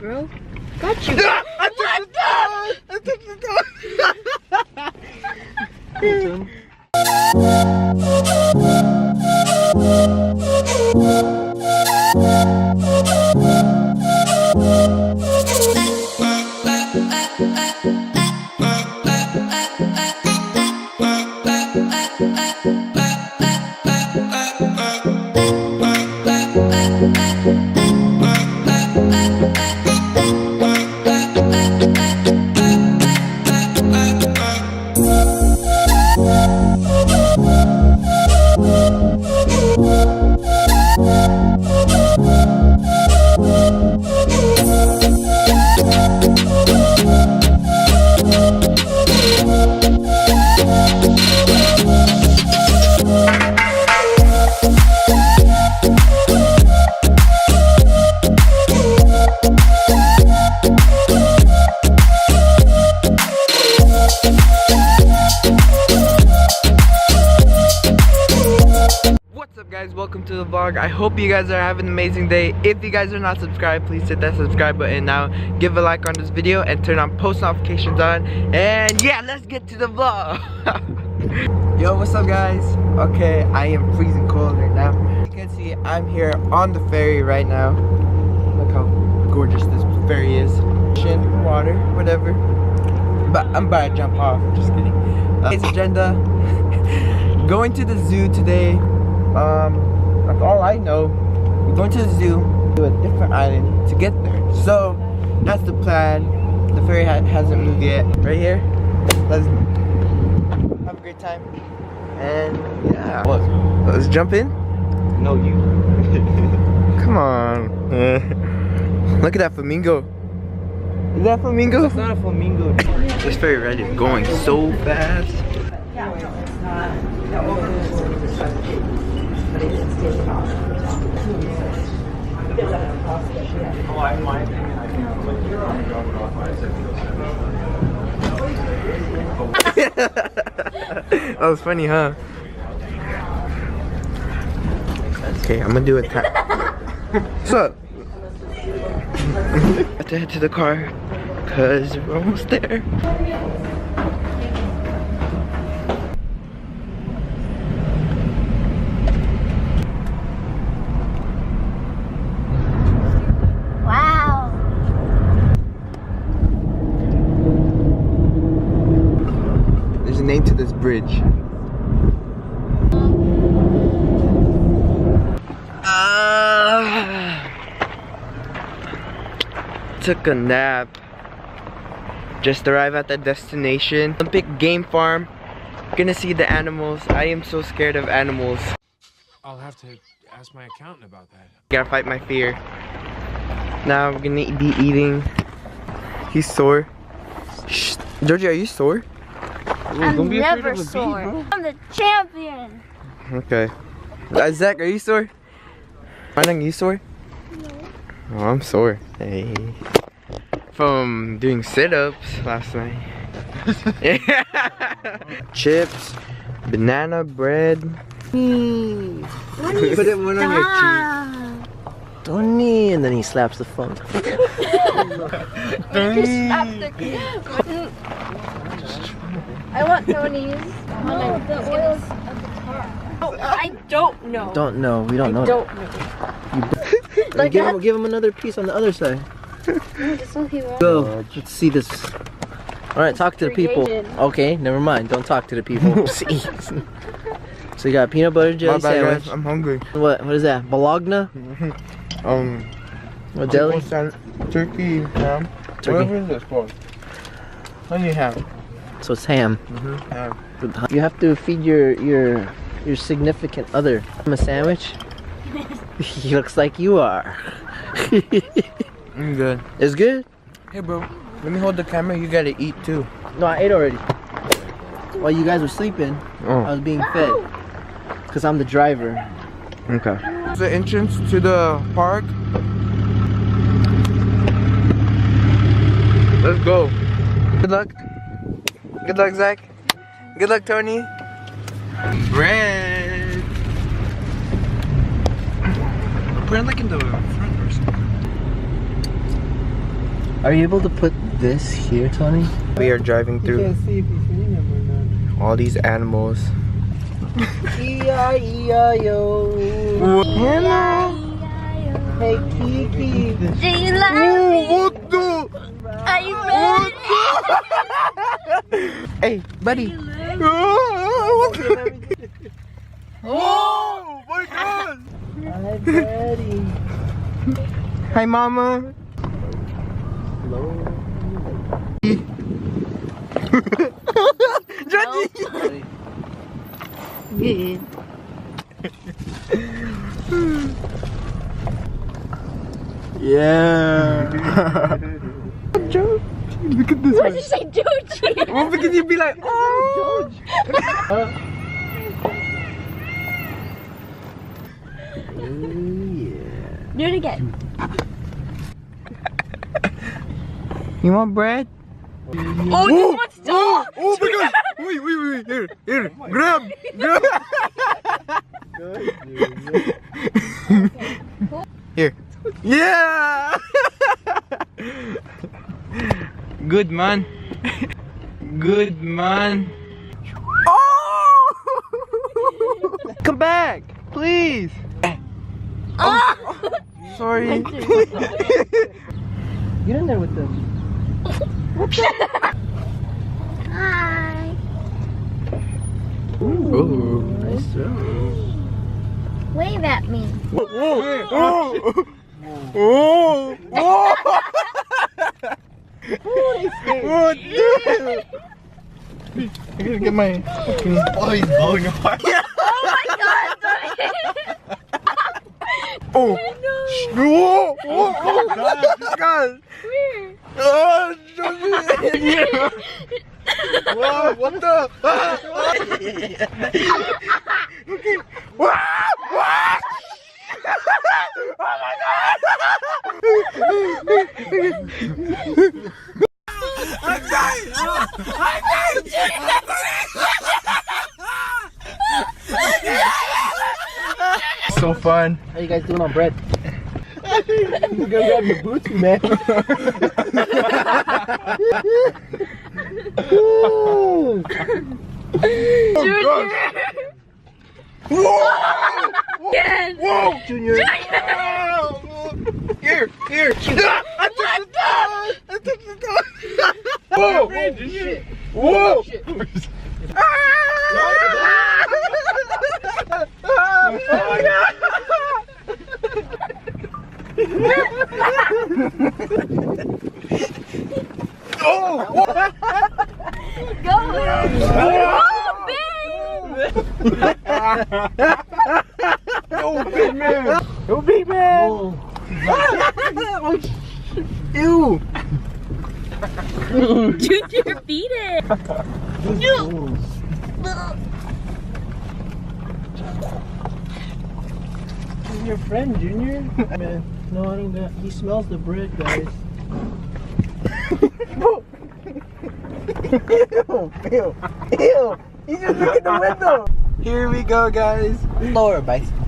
bro. Got you. I took the dog. Guys, welcome to the vlog. I hope you guys are having an amazing day. If you guys are not subscribed, please hit that subscribe button now. Give a like on this video and turn on post notifications on. And yeah, let's get to the vlog. Yo, what's up guys? Okay, I am freezing cold right now. You can see I'm here on the ferry right now. Look how gorgeous this ferry is. Ocean, water, whatever. But I'm about to jump off. Just kidding. Today's agenda. Going to the zoo today. That's all I know. We're going to the zoo to a different island to get there. So that's the plan. The ferry hasn't moved yet. Right here. Let's have a great time. And yeah. What? Let's jump in? No, you. Come on. Look at that flamingo. Is that flamingo? That's not a flamingo. This ferry ride is going so fast. That was funny, huh? Okay, I'm gonna do it. What's up? I have to head to the car because we're almost there. Name to this bridge. Took a nap. Just arrived at the destination. Olympic Game Farm. Gonna see the animals. I am so scared of animals. I'll have to ask my accountant about that. Gotta fight my fear. Now we're gonna be eating. He's sore. Shh. Georgie, are you sore? I'm never sore. I'm the champion. Okay. Zach, are you sore? Manang, you sore? No. Oh, I'm sore. Hey. From doing sit-ups last night. Chips, banana bread. Put it one on your cheek. Tony, and then he slaps the phone. I want Tony's. No, the oil's at the top. Oh, I don't know. Don't know. We don't know. I don't know. Like give him another piece on the other side. Go. Let's see this. All right, talk to the people. Okay, never mind. Don't talk to the people. See. So you got peanut butter jelly sandwich. Guys, I'm hungry. What is that? Bologna? What deli? Turkey ham. Turkey. Whatever is this for? Honey ham. So it's ham. Ham. You have to feed your significant other. I'm a sandwich. He looks like you are. I'm good. It's good? Hey bro, let me hold the camera. You gotta eat too. No, I ate already. While you guys were sleeping, I was being fed. Cause I'm the driver. Okay. The entrance to the park. Let's go. Good luck. Good luck, Zach. Good luck, Tony. Bread. Put it like in the front or something. Are you able to put this here, Tony? We are driving You through can't see if you're seeing them or all these animals. not. E-I-E-I-O. Hello. Hey, Kiki. Do you love me? What the? Are you ready? Hey, buddy. Oh my god! Hi, buddy. Hi, mama. Johnny. Good. Yeah. Joe, look at this What one. did you say, Doji? Well, because you'd be like, oh. Do it again. You want bread? Oh, this one's Oh, oh my gosh! Wait, here, grab. Here. Yeah! Good man. Good man. Oh! Come back, please. Oh! Sorry. Get in there with them. Hi. Ooh. Nice job. Wave at me. Oh! Oh! Oh! Oh, dude! I gotta get my fucking... Oh, he's blowing apart. Oh my god, Oh! no. Oh! Oh! God! Oh! Whoa! What the? Okay. Wow! Wow! Oh my god! I'm dying! I'm dying! So fun. How you guys doing on bread? You gotta grab your boots, man. Junior! Whoa! Again! Whoa! Junior. Here! Here! I took the dog! I took the dog! Whoa! Shit. Whoa! Shit. Ah! Oh my god! Oh! Go! Yo, big man! Yo, big man! Ew! Junior, beat it! He's your friend, Junior. Man, no, I don't got. He smells the bread, guys. Ew! Ew! He's just looking at the window! Here we go, guys! Lower bicycle.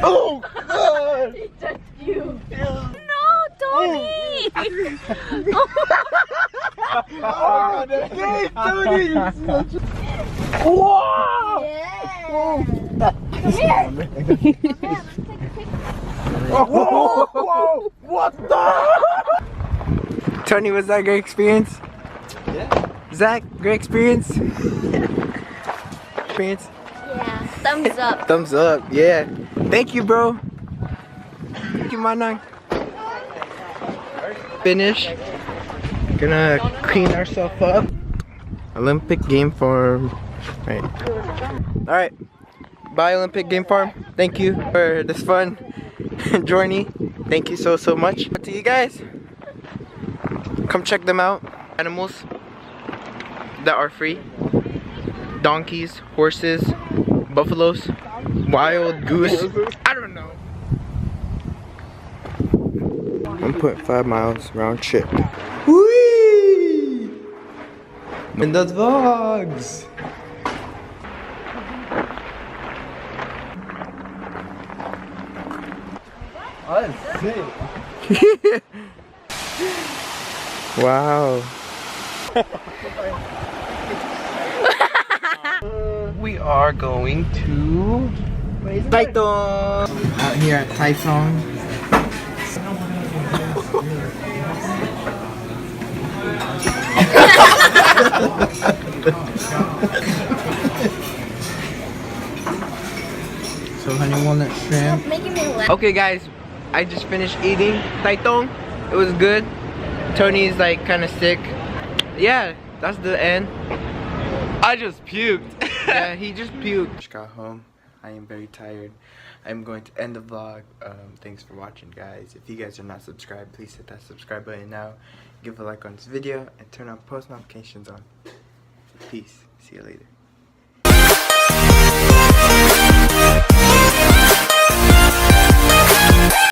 Oh, God! He touched you. No, Tony! Oh, okay, Tony! Whoa! Yeah. Oh. Come here. Come here, let's take a picture. Whoa! Whoa! What the? Tony, was that a great experience? Yeah. Zach, great experience? Experience? Yeah, thumbs up. Thumbs up, yeah. Thank you, bro. Thank you, Manang. Finish. Gonna clean ourselves up. Olympic game farm. Right. Alright. Bye, Olympic game farm. Thank you for this fun journey. Thank you so much. To you guys. Come check them out. Animals that are free. Donkeys, horses, buffaloes, wild goose. I don't know. 1.5 miles round trip. Whee! In the vlogs. Us. Wow. We are going to Taitung. Out here at Taitung. So honey walnut shrimp. Making me laugh. Okay guys, I just finished eating Taitung. It was good. Tony's like kind of sick. Yeah, that's the end. I just puked. Yeah, he just puked. Just got home. I am very tired. I'm going to end the vlog. Thanks for watching, guys. If you guys are not subscribed, please hit that subscribe button now. Give a like on this video and turn on post notifications on. Peace. See you later.